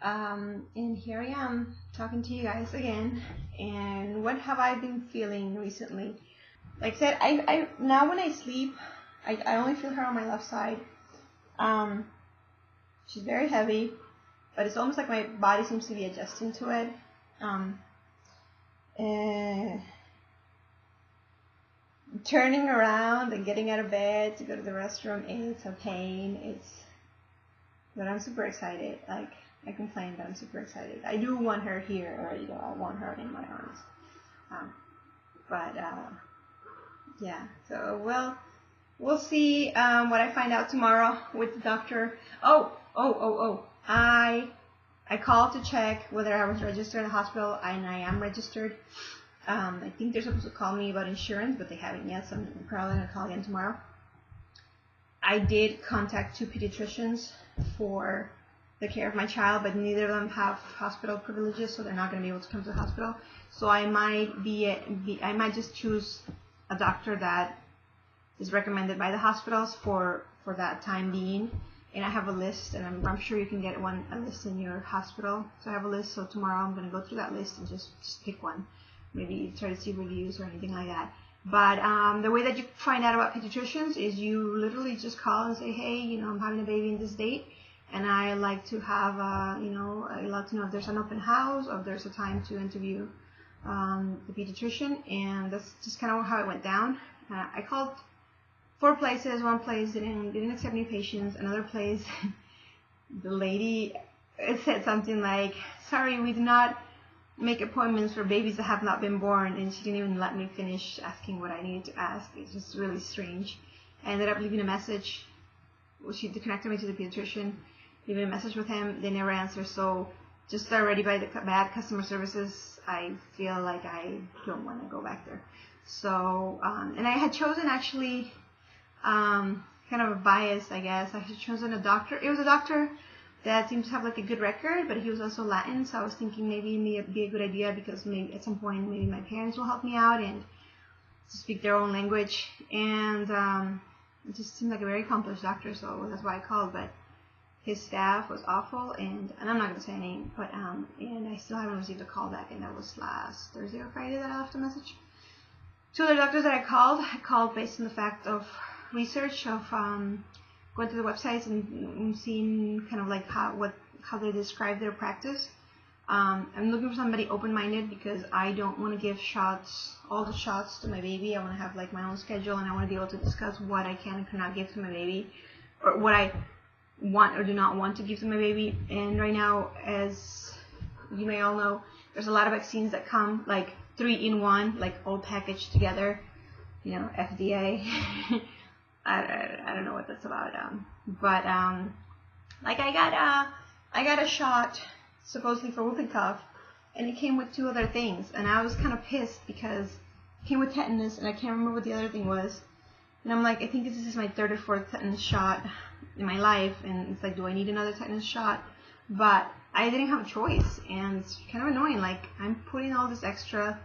And here I am talking to you guys again. And what have I been feeling recently? Like I said, I now when I sleep, I only feel her on my left side. Um, she's very heavy, but it's almost like my body seems to be adjusting to it. Uh, Turning around and getting out of bed to go to the restroom is a pain. But I'm super excited. Like, I complain, but I'm super excited. I do want her here, or I want her in my arms. But yeah. So we'll see what I find out tomorrow with the doctor. I called to check whether I was registered in the hospital, and I am registered. I think they're supposed to call me about insurance, but they haven't yet, so I'm probably going to call again tomorrow. I did contact 2 pediatricians for the care of my child, but neither of them have hospital privileges, so they're not going to be able to come to the hospital. So I might just choose a doctor that is recommended by the hospitals for that time being. And I have a list, and I'm sure you can get a list in your hospital. So I have a list, so tomorrow I'm going to go through that list and just pick one. Maybe try to see reviews or anything like that. But the way that you find out about pediatricians is you literally just call and say, hey, I'm having a baby in this date, and I like to have, I'd like to know if there's an open house or if there's a time to interview the pediatrician. And that's just kind of how it went down. I called 4 places. One place didn't accept new patients. Another place, the lady said something like, sorry, we do not make appointments for babies that have not been born, and she didn't even let me finish asking what I needed to ask. It's just really strange. I ended up leaving a message. She connected me to the pediatrician, leaving a message with him. They never answered, so just already by the bad customer services, I feel like I don't want to go back there. So, and I had chosen actually kind of a bias, I guess. I had chosen a doctor. It was a doctor that seems to have like a good record, but he was also Latin, so I was thinking maybe it'd be a good idea because maybe at some point maybe my parents will help me out and to speak their own language. And it just seemed like a very accomplished doctor, so that's why I called. But his staff was awful, and I'm not going to say any name, but and I still haven't received a call back, and that was last Thursday or Friday that I left a message. 2 other doctors that I called based on the fact of research of going to the websites and seeing kind of like how they describe their practice. I'm looking for somebody open-minded because I don't want to give all the shots to my baby. I want to have like my own schedule, and I want to be able to discuss what I can and cannot give to my baby, or what I want or do not want to give to my baby. And right now, as you may all know, there's a lot of vaccines that come like 3-in-1, like all packaged together, FDA. I don't know what that's about, but like I got a shot supposedly for whooping cough, and it came with 2 other things, and I was kind of pissed because it came with tetanus, and I can't remember what the other thing was, and I'm like, I think this is my 3rd or 4th tetanus shot in my life, and it's like, do I need another tetanus shot? But I didn't have a choice, and it's kind of annoying. Like, I'm putting all this extra.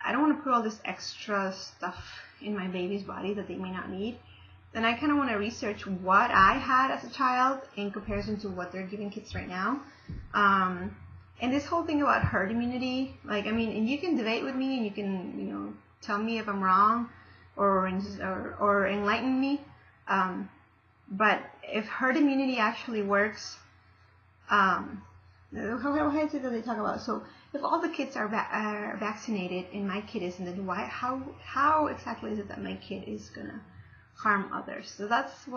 I don't want to put all this extra stuff in my baby's body that they may not need. Then I kind of want to research what I had as a child in comparison to what they're giving kids right now. And this whole thing about herd immunity, like, I mean, and you can debate with me and you can, tell me if I'm wrong or enlighten me. But if herd immunity actually works, how is it that they talk about? So if all the kids are vaccinated and my kid isn't, then how exactly is it that my kid is gonna harm others? So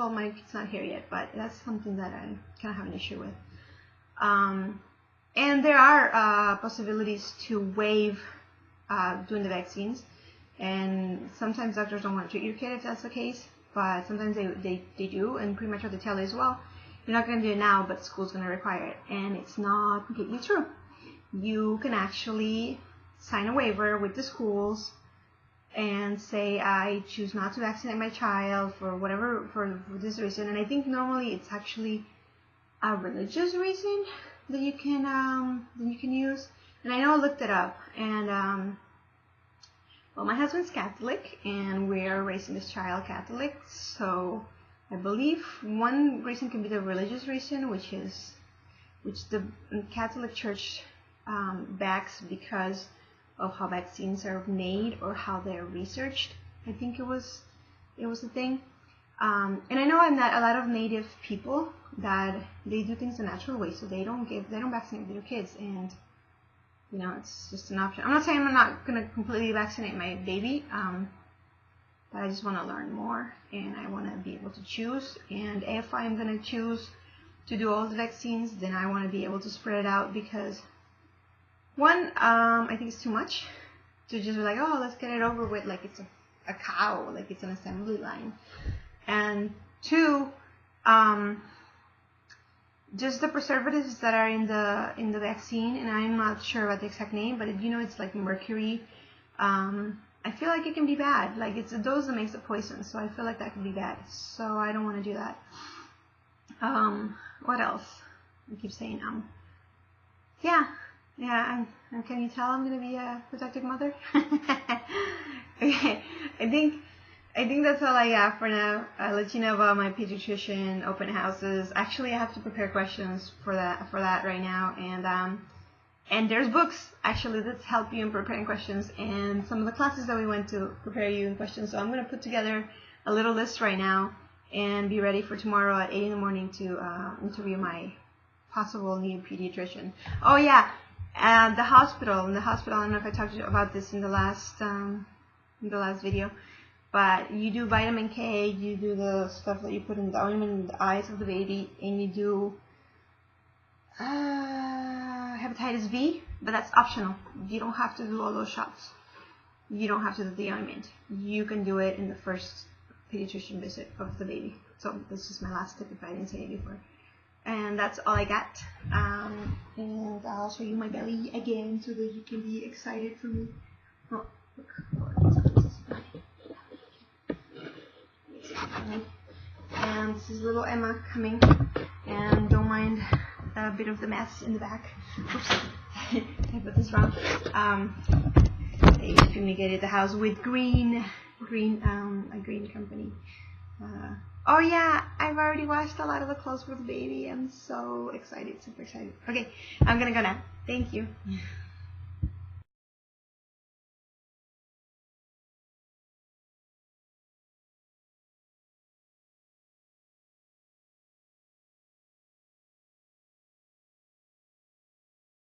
my kid's not here yet, but that's something that I kind of have an issue with. And there are possibilities to waive doing the vaccines, and sometimes doctors don't want to treat your kid if that's the case, but sometimes they do, and pretty much what they tell you is, well, you're not going to do it now, but school's going to require it, and it's not completely true. You can actually sign a waiver with the schools and say, I choose not to vaccinate my child for this reason. And I think normally it's actually a religious reason that you can use. And I know I looked it up, and well, my husband's Catholic, and we're raising this child Catholic, so I believe one reason can be the religious reason, which is which the Catholic Church backs because of how vaccines are made or how they're researched. I think it was the thing. And I know I'm not a lot of Native people that they do things the natural way, so they don't vaccinate their kids, and you know, it's just an option. I'm not saying I'm not gonna completely vaccinate my baby, but I just want to learn more, and I want to be able to choose. And if I'm gonna choose to do all the vaccines, then I want to be able to spread it out, because one, I think it's too much to just be like, oh, let's get it over with like it's a cow, like it's an assembly line. And two, just the preservatives that are in the vaccine, and I'm not sure about the exact name, but you know, it's like mercury. I feel like it can be bad. Like, it's a dose that makes the poison, so I feel like that could be bad. So I don't want to do that. What else? I keep saying yeah. And can you tell I'm gonna be a protective mother? Okay, I think that's all I got for now. I'll let you know about my pediatrician open houses. Actually, I have to prepare questions for that right now, and there's books actually that help you in preparing questions, and some of the classes that we went to prepare you in questions. So I'm gonna put together a little list right now and be ready for tomorrow at 8 in the morning to interview my possible new pediatrician. Oh yeah, and the hospital. In the hospital, I don't know if I talked to you about this in the last video, but you do vitamin K, you do the stuff that you put in the ointment in the eyes of the baby, and you do hepatitis B, but that's optional. You don't have to do all those shots. You don't have to do the ointment. You can do it in the first pediatrician visit of the baby. So this is my last tip if I didn't say it before. And that's all I got. And I'll show you my belly again so that you can be excited for me. Oh, look. And this is little Emma coming. And don't mind a bit of the mess in the back. Oops, I put this wrong. They fumigated the house with a green company. Oh yeah, I've already washed a lot of the clothes for the baby. I'm so excited, super excited. Okay, I'm gonna go now. Thank you.